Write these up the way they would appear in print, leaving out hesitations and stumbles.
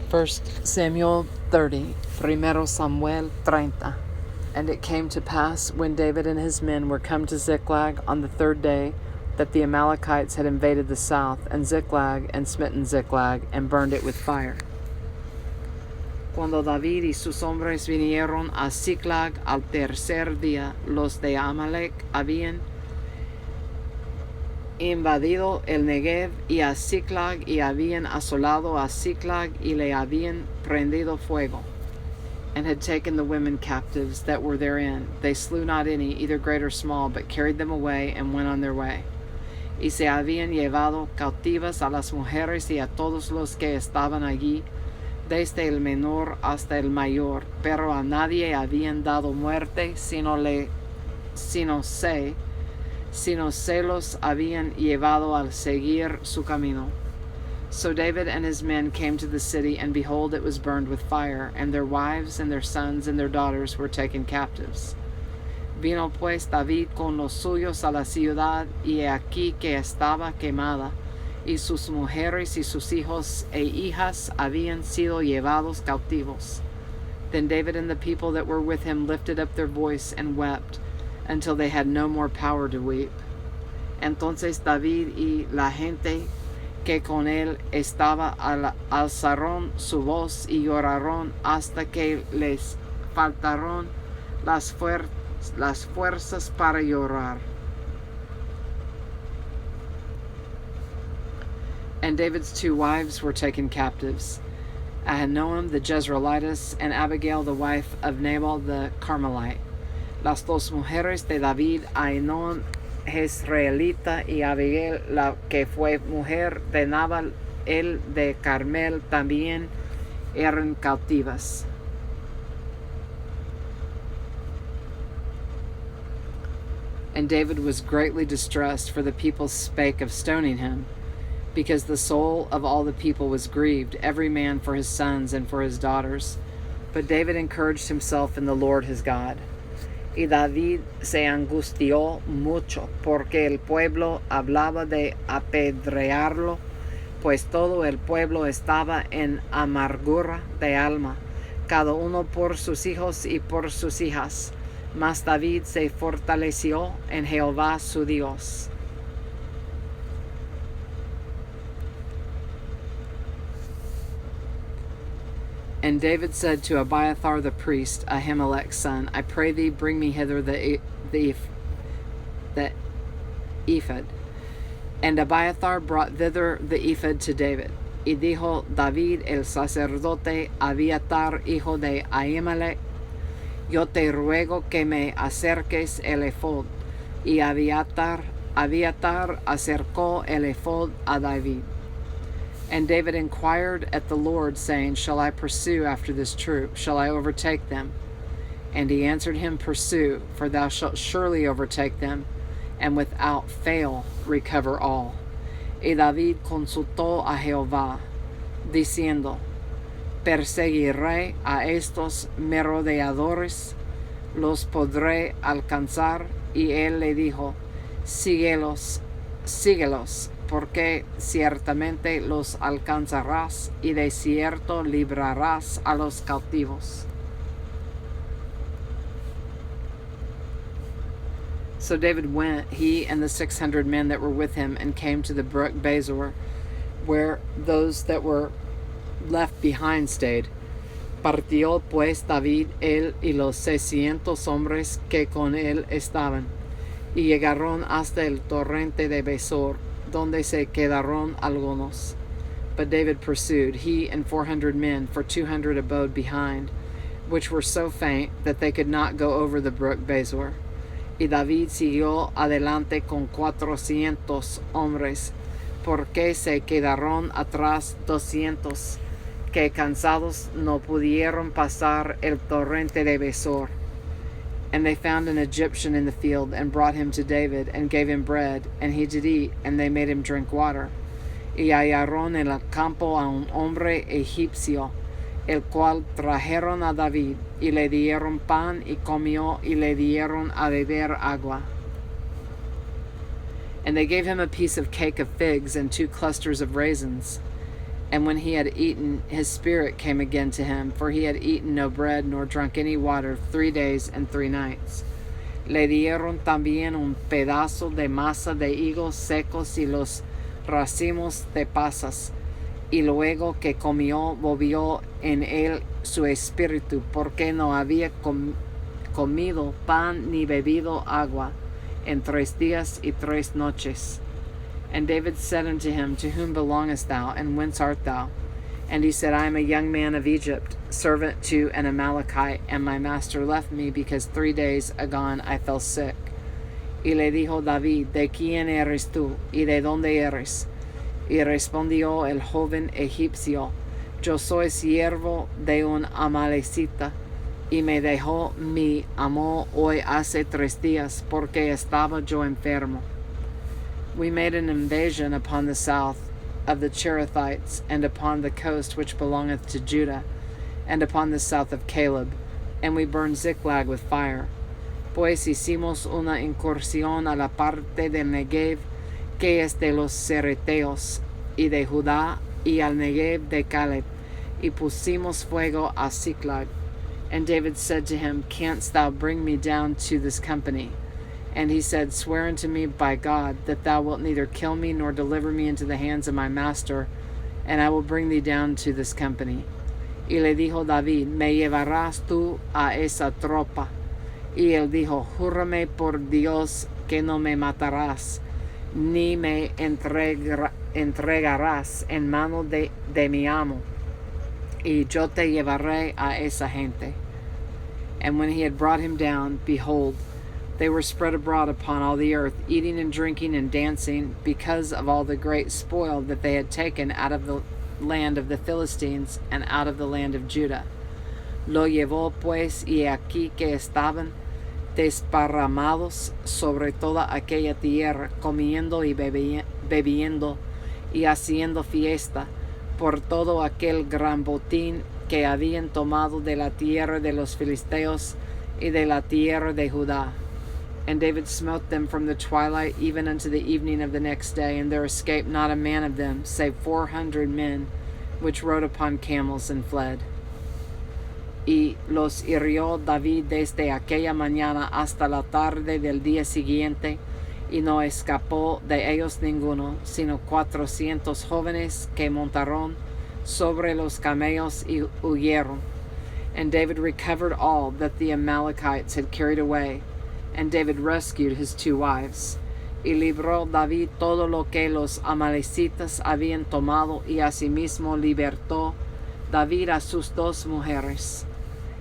1 Samuel 30, Primero Samuel 30. And it came to pass, when David and his men were come to Ziklag on the third day, that the Amalekites had invaded the south, and Ziklag, and smitten Ziklag, and burned it with fire. Cuando David y sus hombres vinieron a Ziklag al tercer día, los de Amalek habían invadido el Negev y a Ziklag, y habían asolado a Ziklag, y le habían prendido fuego, and had taken the women captives that were therein. They slew not any, either great or small, but carried them away, and went on their way. Y se habían llevado cautivas a las mujeres y a todos los que estaban allí, desde el menor hasta el mayor, pero a nadie habían dado muerte, sino se los habían llevado al seguir su camino. So David and his men came to the city, and behold, it was burned with fire, and their wives and their sons and their daughters were taken captives. Vino pues David con los suyos a la ciudad, y he aquí que estaba quemada, y sus mujeres y sus hijos e hijas habían sido llevados cautivos. Then David and the people that were with him lifted up their voice and wept, until they had no more power to weep. Entonces David y la gente que con él estaba alzaron su voz y lloraron hasta que les faltaron las fuerzas para llorar. And David's two wives were taken captives, Ahinoam the Jezreelitess, and Abigail the wife of Nabal the Carmelite. Las dos mujeres de David, Ahinoam Jezreelita, y Abigail, la que fue mujer de Nabal el de Carmel, también eran cautivas. And David was greatly distressed, for the people spake of stoning him, because the soul of all the people was grieved, every man for his sons and for his daughters. But David encouraged himself in the Lord his God. Y David se angustió mucho, porque el pueblo hablaba de apedrearlo, pues todo el pueblo estaba en amargura de alma, cada uno por sus hijos y por sus hijas. Mas David se fortaleció en Jehová su Dios. And David said to Abiathar the priest, Ahimelech's son, I pray thee, bring me hither the ephod. And Abiathar brought thither the ephod to David. Y dijo David el sacerdote Abiathar, hijo de Ahimelech, yo te ruego que me acerques el ephod. Y Abiathar acercó el ephod a David. And David inquired at the Lord, saying, Shall I pursue after this troop? Shall I overtake them? And he answered him, Pursue, for thou shalt surely overtake them, and without fail recover all. Y David consultó a Jehová, diciendo, Perseguiré a estos merodeadores, los podré alcanzar. Y él le dijo, Síguelos, porque ciertamente los alcanzarás, y de cierto librarás a los cautivos. So David went, he and the 600 men that were with him, and came to the brook Bezor, where those that were left behind stayed. Partió pues David, él y los 600 hombres que con él estaban, y llegaron hasta el torrente de Bezor, donde se quedaron algunos. But David pursued, he and 400 men, for 200 abode behind, which were so faint that they could not go over the brook Bezor. Y David siguió adelante con 400 hombres, porque se quedaron atrás 200, que cansados no pudieron pasar el torrente de Bezor. And they found an Egyptian in the field, and brought him to David, and gave him bread, and he did eat, and they made him drink water. Y hallaron en el campo a un hombre egipcio, el cual trajeron a David, y le dieron pan, y comió, y le dieron a beber agua. And they gave him a piece of cake of figs, and 2 clusters of raisins. And when he had eaten, his spirit came again to him, for he had eaten no bread nor drunk any water 3 days and 3 nights. Le dieron también un pedazo de masa de higos secos y los racimos de pasas, y luego que comió, volvió en él su espíritu, porque no había comido pan ni bebido agua en 3 días y 3 noches. And David said unto him, To whom belongest thou, and whence art thou? And he said, I am a young man of Egypt, servant to an Amalekite, and my master left me, because 3 days agone I fell sick. Y le dijo David, ¿De quién eres tú, y de dónde eres? Y respondió el joven egipcio, Yo soy siervo de un Amalecita, y me dejó mi amo hoy hace 3 días, porque estaba yo enfermo. We made an invasion upon the south of the Cherethites, and upon the coast which belongeth to Judah, and upon the south of Caleb, and we burned Ziklag with fire. Pues hicimos una incursión a la parte del Negev, que es de los Cereteos, y de Judá, y al Negev de Caleb, y pusimos fuego a Ziklag. And David said to him, Canst thou bring me down to this company? And he said, Swear unto me by God, that thou wilt neither kill me nor deliver me into the hands of my master, and I will bring thee down to this company. Y le dijo David, Me llevarás tú a esa tropa. Y él dijo, Júrame por Dios que no me matarás, ni me entregarás en mano de mi amo, y yo te llevaré a esa gente. And when he had brought him down, behold, they were spread abroad upon all the earth, eating and drinking and dancing, because of all the great spoil that they had taken out of the land of the Philistines and out of the land of Judah. Lo llevó pues, y aquí que estaban desparramados sobre toda aquella tierra, comiendo y bebiendo y haciendo fiesta por todo aquel gran botín que habían tomado de la tierra de los filisteos y de la tierra de Judá. And David smote them from the twilight even unto the evening of the next day, and there escaped not a man of them, save 400 men, which rode upon camels and fled. Y los hirió David desde aquella mañana hasta la tarde del día siguiente, y no escapó de ellos ninguno, sino 400 jóvenes que montaron sobre los camellos y huyeron. And David recovered all that the Amalekites had carried away, and David rescued his 2 wives. Y libró David todo lo que los amalecitas habían tomado, y asimismo libertó David a sus 2 mujeres.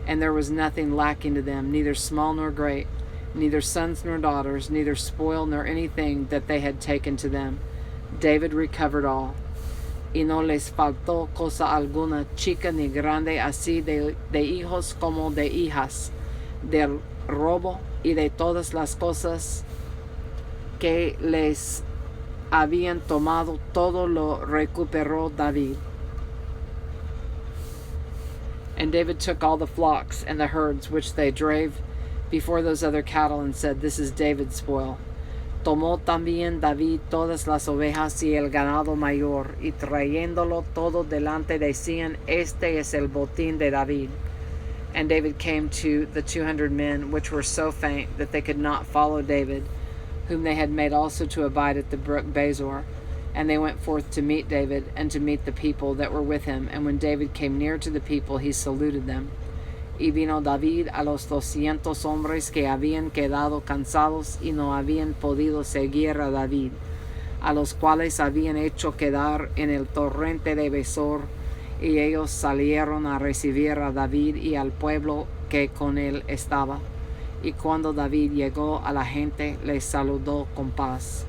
And there was nothing lacking to them, neither small nor great, neither sons nor daughters, neither spoil nor anything that they had taken to them. David recovered all. Y no les faltó cosa alguna, chica ni grande, así de hijos como de hijas, del robo y de todas las cosas que les habían tomado, todo lo recuperó David. And David took all the flocks and the herds which they drave before those other cattle, and said, This is David's spoil. Tomó también David todas las ovejas y el ganado mayor, y trayéndolo todo delante decían, Este es el botín de David. And David came to the 200 men, which were so faint that they could not follow David, whom they had made also to abide at the brook Bezor. And they went forth to meet David, and to meet the people that were with him. And when David came near to the people, he saluted them. Y vino David a los 200 hombres que habían quedado cansados y no habían podido seguir a David, a los cuales habían hecho quedar en el torrente de Besor, y ellos salieron a recibir a David y al pueblo que con él estaba. Y cuando David llegó a la gente, les saludó con paz.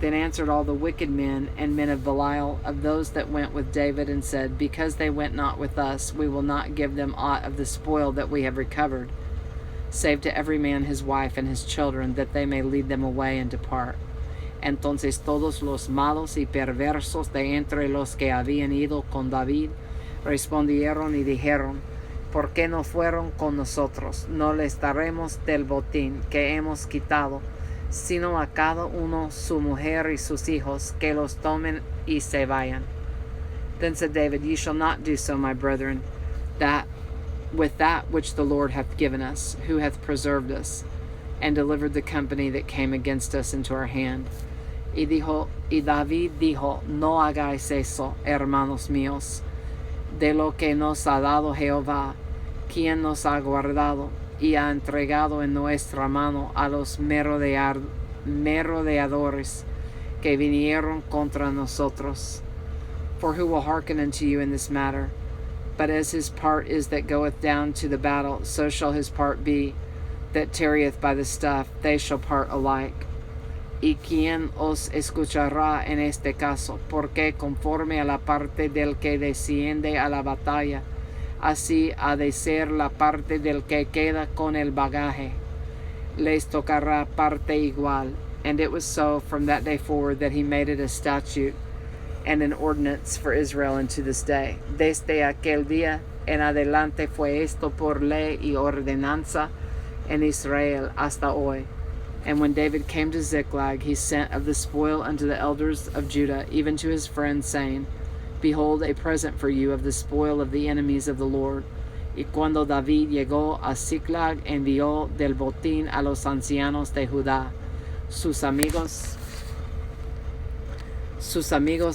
Then answered all the wicked men and men of Belial of those that went with David, and said, Because they went not with us, we will not give them aught of the spoil that we have recovered, save to every man his wife and his children, that they may lead them away and depart. Entonces todos los malos y perversos de entre los que habían ido con David respondieron y dijeron, ¿Por qué no fueron con nosotros? No les daremos del botín que hemos quitado, sino a cada uno su mujer y sus hijos, que los tomen y se vayan. Then said David, Ye shall not do so, my brethren, that with that which the Lord hath given us, who hath preserved us, and delivered the company that came against us into our hand. Y David dijo, No hagáis eso, hermanos míos, de lo que nos ha dado Jehová, quien nos ha guardado y ha entregado en nuestra mano a los merodeadores que vinieron contra nosotros. For who will hearken unto you in this matter? But as his part is that goeth down to the battle, so shall his part be that tarrieth by the stuff. They shall part alike. ¿Y quién os escuchará en este caso? Porque conforme a la parte del que desciende a la batalla, así ha de ser la parte del que queda con el bagaje. Les tocará parte igual. And it was so from that day forward that he made it a statute and an ordinance for Israel unto this day. Desde aquel día en adelante fue esto por ley y ordenanza en Israel hasta hoy. And when David came to Ziklag, he sent of the spoil unto the elders of Judah, even to his friends, saying, Behold, a present for you of the spoil of the enemies of the Lord. Y cuando David llegó a Ziklag, envió del botín a los ancianos de Judá, sus amigos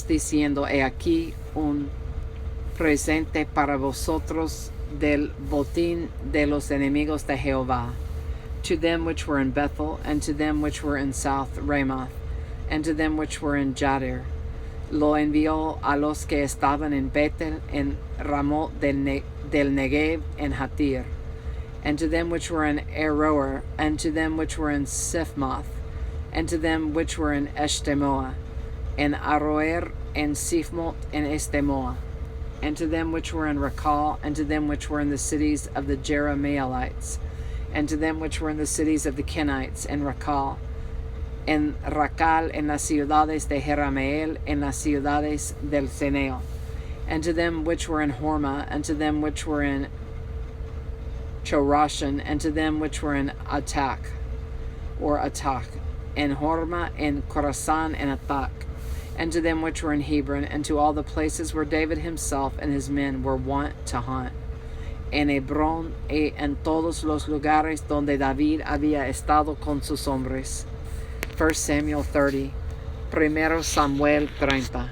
diciendo, He aquí un presente para vosotros del botín de los enemigos de Jehová. To them which were in Bethel, and to them which were in South Ramoth, and to them which were in Jadir. Lo envió a los que estaban en Bethel, en Ramot del Negev, en Hatir, and to them which were in Aroer, and to them which were in Siphmoth, and to them which were in Eshtemoa, and Aroer, and Siphmot, and Estemoa, and to them which were in Rakal, and to them which were in the cities of the Jerahmeelites, and to them which were in the cities of the Kenites, and Rakal, en las ciudades de Jerameel, en las ciudades del Ceneo, and to them which were in Hormah, and to them which were in Chorashan, and to them which were in Atak, and Hormah, and Khorasan, and Atak, and to them which were in Hebron, and to all the places where David himself and his men were wont to hunt, en Hebrón y en todos los lugares donde David había estado con sus hombres. 1 Samuel 30, Primero Samuel 30.